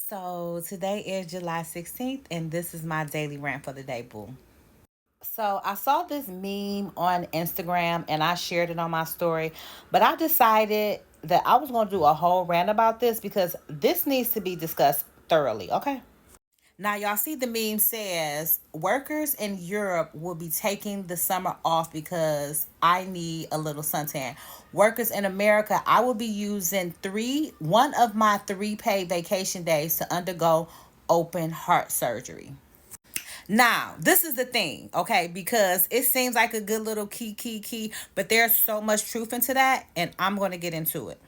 So today is July 16th, and this is my daily rant for the day, boo. So I saw this meme on Instagram and I shared it on my story, but I decided that I was going to do a whole rant about this because this needs to be discussed thoroughly, okay? Now, y'all see the meme says workers in Europe will be taking the summer off because I need a little suntan. Workers in America, I will be using one of my three paid vacation days to undergo open heart surgery. Now, this is the thing, okay? Because it seems like a good little key, but there's so much truth into that, and I'm going to get into it.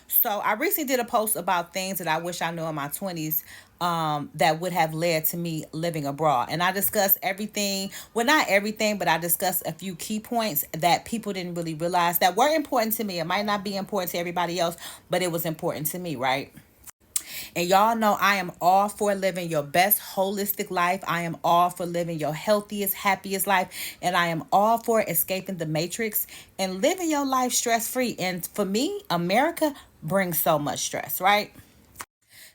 So I recently did a post about things that I wish I knew in my 20s that would have led to me living abroad. And I discussed everything, well, not everything, but I discussed a few key points that people didn't really realize that were important to me. It might not be important to everybody else, but it was important to me, right? And y'all know I am all for living your best holistic life. I am all for living your healthiest, happiest life. And I am all for escaping the matrix and living your life stress free. And for me, America brings so much stress, right?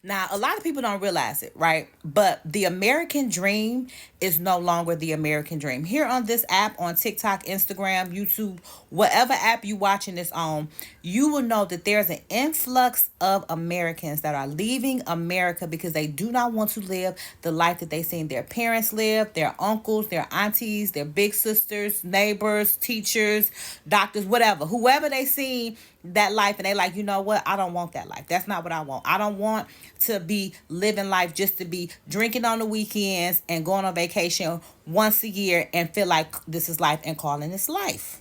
Now, a lot of people don't realize it, right? But the American dream is no longer the American dream. Here on this app, on TikTok, Instagram, YouTube, whatever app you watching this on, you will know that there's an influx of Americans that are leaving America because they do not want to live the life that they seen their parents live, their uncles, their aunties, their big sisters, neighbors, teachers, doctors, whatever. Whoever they seen that life and they like, you know what, I don't want that life. That's not what I want. I don't want to be living life just to be drinking on the weekends and going on vacation once a year and feel like this is life and calling this life.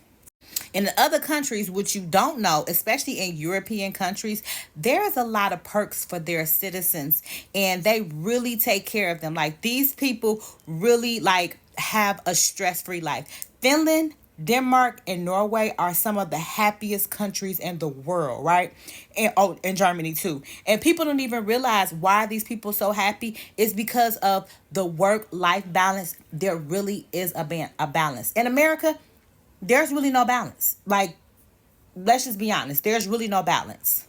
In the other countries, which you don't know, especially in European countries, there's a lot of perks for their citizens and they really take care of them. Like these people really like have a stress-free life. Finland, Denmark, and Norway are some of the happiest countries in the world, right? And Germany too. And people don't even realize why these people so happy. It's because of the work-life balance. There really is a balance. In America, there's really no balance. Like, let's just be honest, there's really no balance.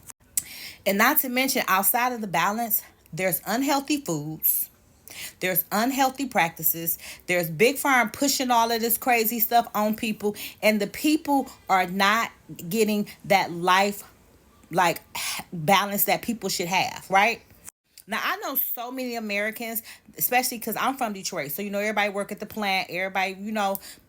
And not to mention, outside of the balance, there's unhealthy foods, there's unhealthy practices, there's Big Farm pushing all of this crazy stuff on people, and the people are not getting that life like balance that people should have, right? Now I know so many Americans, especially because I'm from Detroit. So everybody work at the plant, everybody,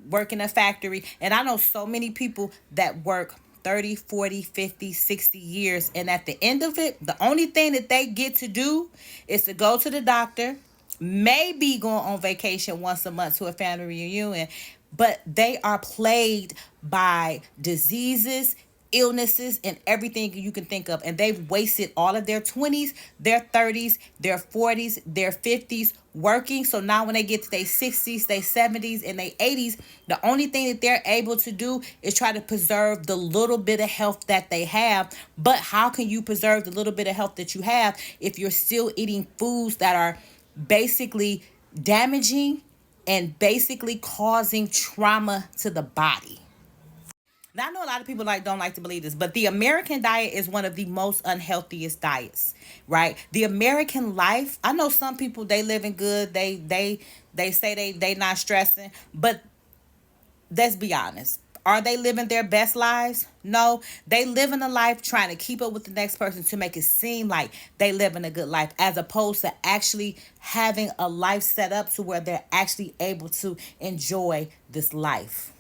work in a factory. And I know so many people that work 30, 40, 50, 60 years. And at the end of it, the only thing that they get to do is to go to the doctor, maybe going on vacation once a month to a family reunion, but they are plagued by diseases, illnesses, and everything you can think of. And they've wasted all of their 20s, their 30s, their 40s, their 50s working. So now when they get to their 60s, their 70s, and their 80s, the only thing that they're able to do is try to preserve the little bit of health that they have. But how can you preserve the little bit of health that you have if you're still eating foods that are basically damaging and basically causing trauma to the body? Now I know a lot of people don't like to believe this, but the American diet is one of the most unhealthiest diets, right? The American life, I know some people they living good, they say they not stressing, but let's be honest. Are they living their best lives? No, they living a life trying to keep up with the next person to make it seem like they living a good life, as opposed to actually having a life set up to where they're actually able to enjoy this life.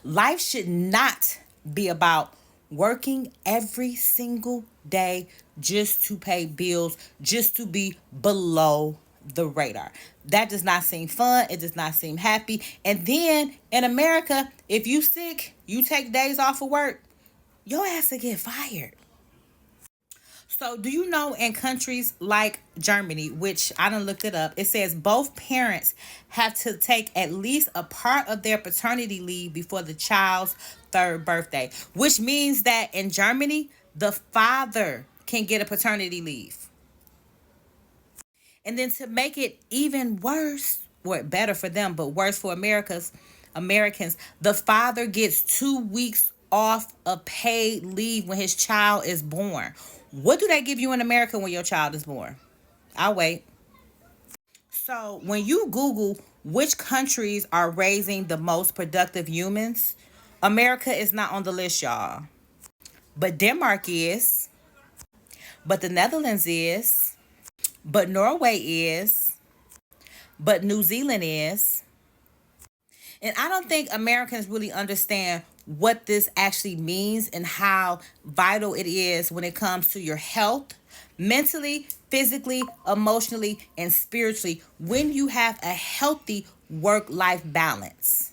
Life should not be about working every single day just to pay bills, just to be below the radar. That does not seem fun. It does not seem happy. And then in America, if you sick, you take days off of work, your ass to get fired. So, do you know in countries like Germany, which I done looked it up, it says both parents have to take at least a part of their paternity leave before the child's third birthday, which means that in Germany, the father can get a paternity leave. And then to make it even worse, or better for them, but worse for Americans, the father gets 2 weeks off of paid leave when his child is born. What do they give you in America when your child is born? I'll wait. So when you Google which countries are raising the most productive humans, America is not on the list, y'all. But Denmark is, but the Netherlands is, but Norway is, but New Zealand is. And I don't think Americans really understand what this actually means and how vital it is when it comes to your health, mentally, physically, emotionally, and spiritually, when you have a healthy work life balance.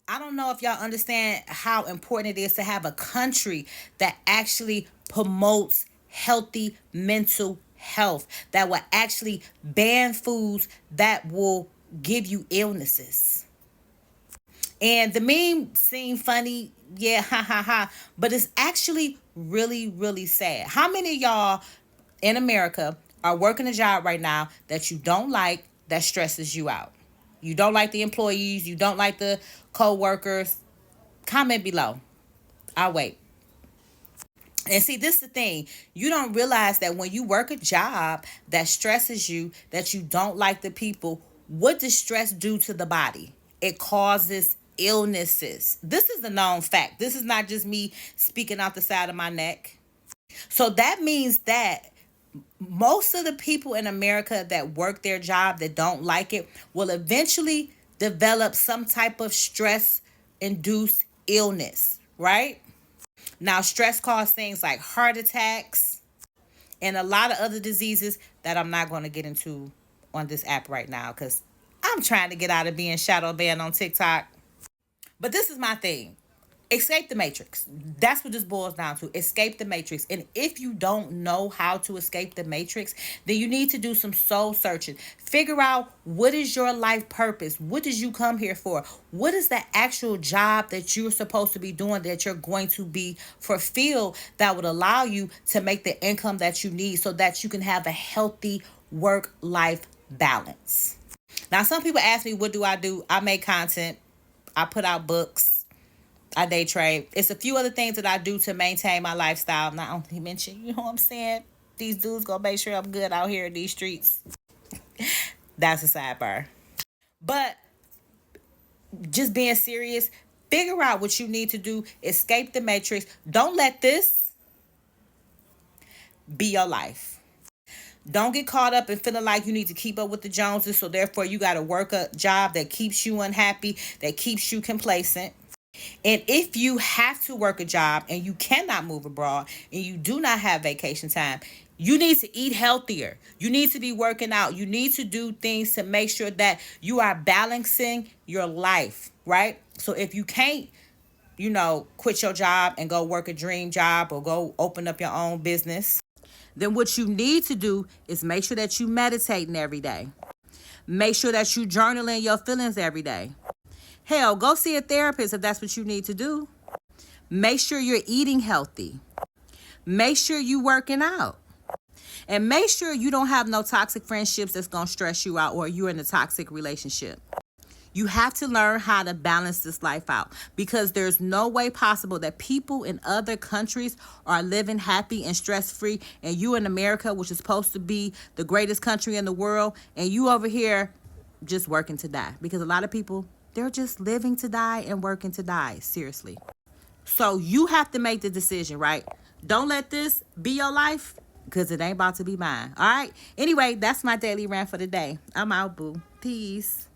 I don't know if y'all understand how important it is to have a country that actually promotes healthy mental health, that will actually ban foods that will give you illnesses. And the meme seemed funny, yeah, ha ha ha. But it's actually really, really sad. How many of y'all in America are working a job right now that you don't like, that stresses you out? You don't like the employees, you don't like the co-workers. Comment below. I'll wait. And see, this is the thing. You don't realize that when you work a job that stresses you, that you don't like the people, what does stress do to the body? It causes illnesses. This is a known fact. This is not just me speaking out the side of my neck. So that means that most of the people in America that work their job that don't like it will eventually develop some type of stress induced illness, right? Now, stress causes things like heart attacks and a lot of other diseases that I'm not going to get into on this app right now because I'm trying to get out of being shadow banned on TikTok. But this is my thing. Escape the matrix. That's what this boils down to. Escape the matrix. And if you don't know how to escape the matrix, then you need to do some soul searching. Figure out, what is your life purpose? What did you come here for? What is the actual job that you're supposed to be doing, that you're going to be fulfilled, that would allow you to make the income that you need so that you can have a healthy work-life balance? Now, some people ask me, what do? I make content. I put out books. I day trade. It's a few other things that I do to maintain my lifestyle. Not only mention, you know what I'm saying? These dudes gonna make sure I'm good out here in these streets. That's a sidebar. But just being serious, figure out what you need to do. Escape the matrix. Don't let this be your life. Don't get caught up in feeling like you need to keep up with the Joneses, so therefore you got to work a job that keeps you unhappy, that keeps you complacent. And if you have to work a job and you cannot move abroad and you do not have vacation time, you need to eat healthier. You need to be working out. You need to do things to make sure that you are balancing your life, right? So if you can't, quit your job and go work a dream job or go open up your own business, then what you need to do is make sure that you meditating every day. Make sure that you journaling your feelings every day. Hell, go see a therapist if that's what you need to do. Make sure you're eating healthy. Make sure you working out. And make sure you don't have no toxic friendships that's going to stress you out, or you're in a toxic relationship. You have to learn how to balance this life out, because there's no way possible that people in other countries are living happy and stress-free, and you in America, which is supposed to be the greatest country in the world, and you over here just working to die. Because a lot of people, they're just living to die and working to die. Seriously. So you have to make the decision, right? Don't let this be your life, because it ain't about to be mine. All right? Anyway, that's my daily rant for the day. I'm out, boo. Peace.